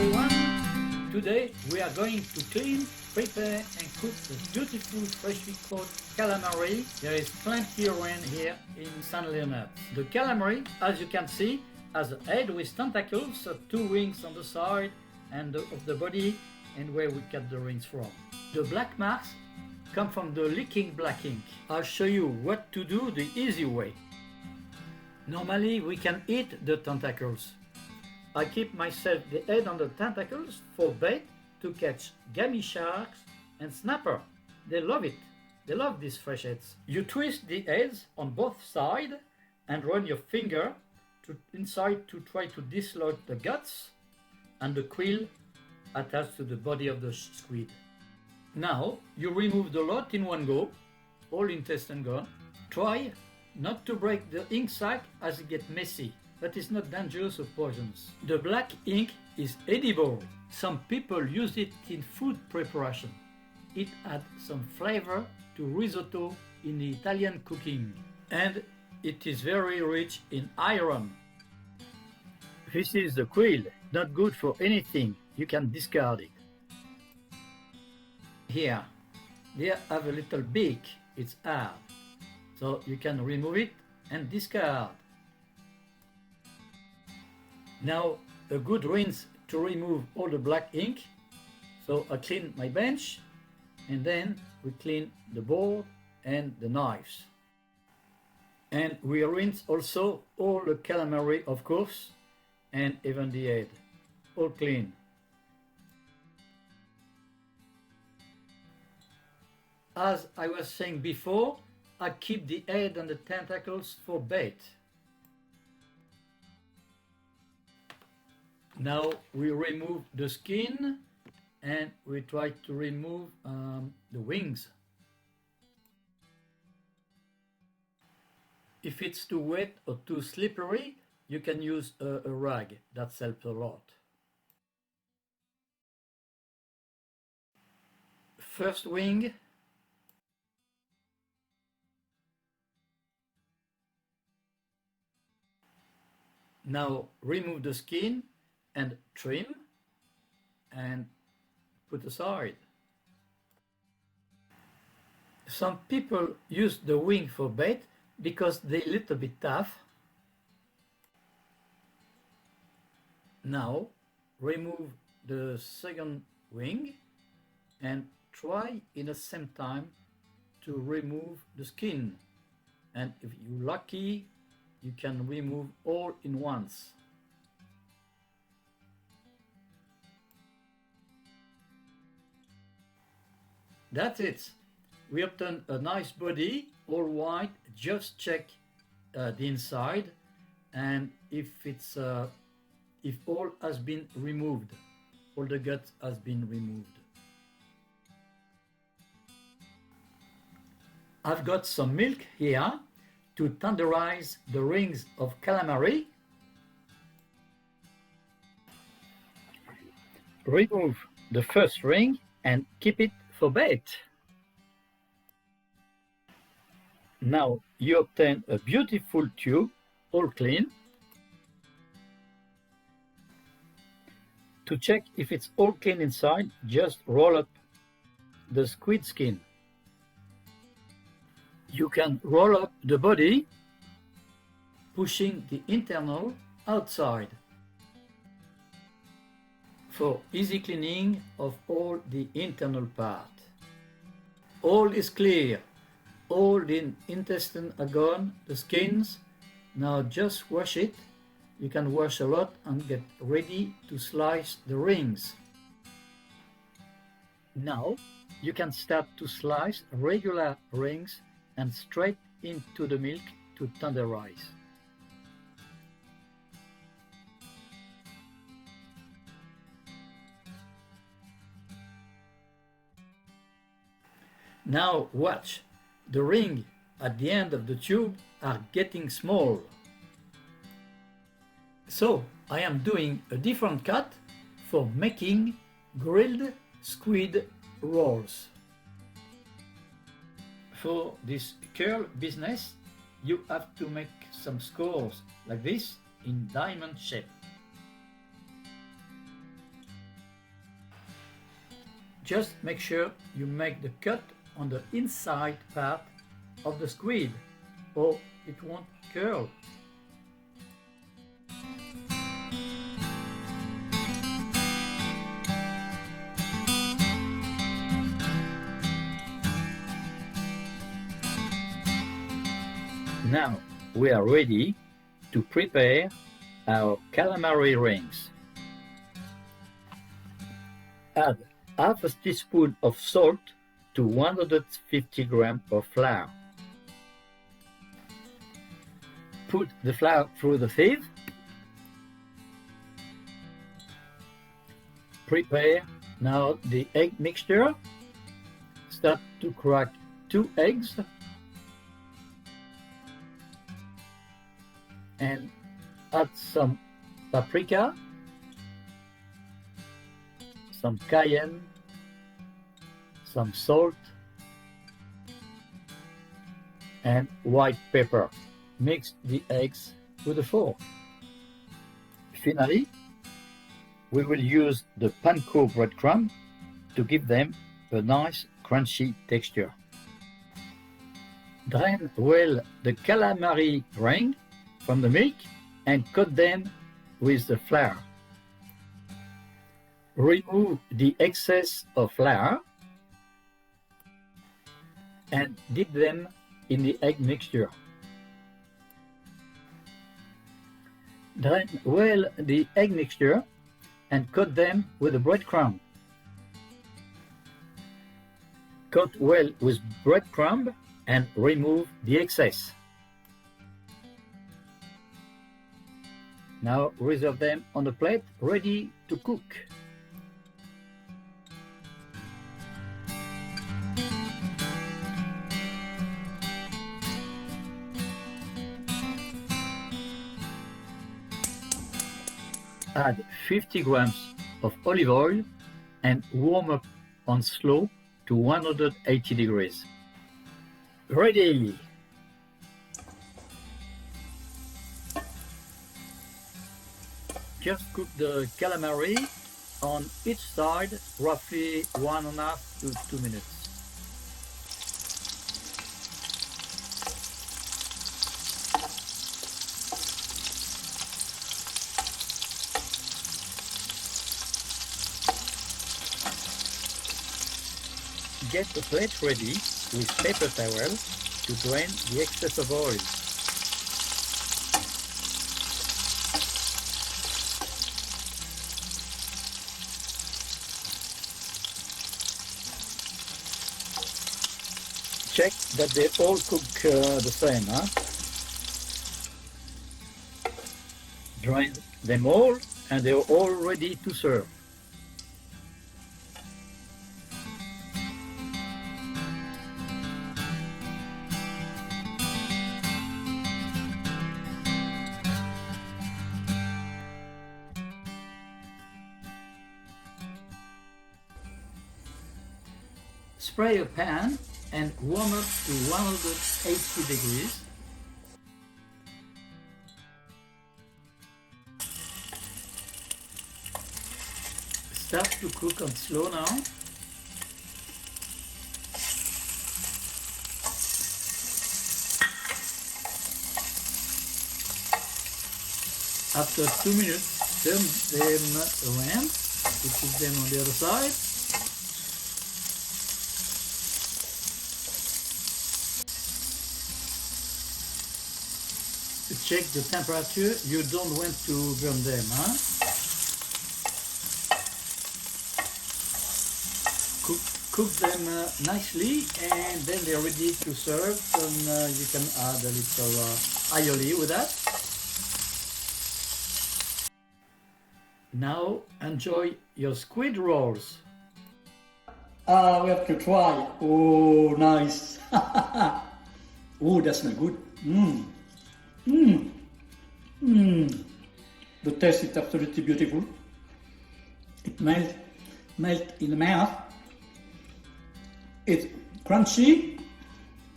everyone! Today we are going to clean, prepare and cook the beautiful freshly caught calamari. There is plenty around here in St. Leonard. The calamari, as you can see, has a head with tentacles, so 2 rings on the side and of the body and where we cut the rings from. The black marks come from the leaking black ink. I'll show you what to do the easy way. Normally we can eat the tentacles. I keep myself the head on the tentacles for bait to catch gammy sharks and snapper. They love it. They love these fresh heads. You twist the heads on both sides and run your finger inside to try to dislodge the guts and the quill attached to the body of the squid. Now you remove the lot in one go, all intestine gone. Try not to break the ink sac as it gets messy, but it's not dangerous or poisonous. The black ink is edible. Some people use it in food preparation. It adds some flavor to risotto in the Italian cooking. And it is very rich in iron. This is the quill, not good for anything. You can discard it. Here, they have a little beak. It's hard. So you can remove it and discard. Now a good rinse to remove all the black ink. So I clean my bench and then we clean the board and the knives. And we rinse also all the calamari, of course, and even the head. All clean. As I was saying before, I keep the head and the tentacles for bait. Now we remove the skin and we try to remove the wings. If it's too wet or too slippery, you can use a rag. That helps a lot. First wing. Now remove the skin and trim and put aside. Some people use the wing for bait because they're a little bit tough. Now remove the second wing and try in the same time to remove the skin, and if you're lucky you can remove all in once. That's it. We obtain a nice body, all white. Just check the inside, and if all has been removed, all the gut has been removed. I've got some milk here to tenderize the rings of calamari. Remove the first ring and keep it for bait. Now you obtain a beautiful tube, all clean. To check if it's all clean inside, just roll up the squid skin. You can roll up the body, pushing the internal outside for easy cleaning of all the internal part. All is clear. All the intestines are gone, the skins. Now just wash it. You can wash a lot and get ready to slice the rings. Now you can start to slice regular rings and straight into the milk to tenderize. Now watch, the ring at the end of the tube are getting small. So I am doing a different cut for making grilled squid rolls. For this curl business, you have to make some scores like this in diamond shape. Just make sure you make the cut on the inside part of the squid, or it won't curl. Now we are ready to prepare our calamari rings. Add half a teaspoon of salt to 150 grams of flour. Put the flour through the sieve. Prepare now the egg mixture. Start to crack 2 eggs and add some paprika, some cayenne, some salt, and white pepper. Mix the eggs with a fork. Finally, we will use the panko breadcrumb to give them a nice crunchy texture. Drain well the calamari ring from the milk and coat them with the flour. Remove the excess of flour and dip them in the egg mixture. Drain well the egg mixture and coat them with a breadcrumb. Coat well with breadcrumb and remove the excess. Now reserve them on the plate, ready to cook. Add 50 grams of olive oil and warm up on slow to 180 degrees. Ready! Just cook the calamari on each side roughly 1.5 to 2 minutes. Get the plate ready with paper towel to drain the excess of oil. Check that they all cook the same. Drain them all and they're all ready to serve. Spray a pan and warm up to 180 degrees. Start to cook on slow now. After 2 minutes, turn them around to cook them on the other side. Check the temperature, you don't want to burn them. Cook them nicely and then they're ready to serve, and you can add a little aïoli with that. Now enjoy your squid rolls. We have to try. Oh, nice. Oh, that smells good. The taste is absolutely beautiful. It melts in the mouth. It's crunchy,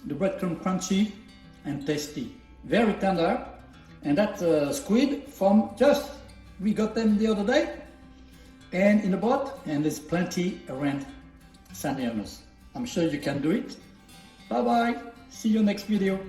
the breadcrumb crunchy and tasty. Very tender. And that's squid from we got them the other day and in the pot, and there's plenty around San Leonos. I'm sure you can do it. Bye bye. See you next video.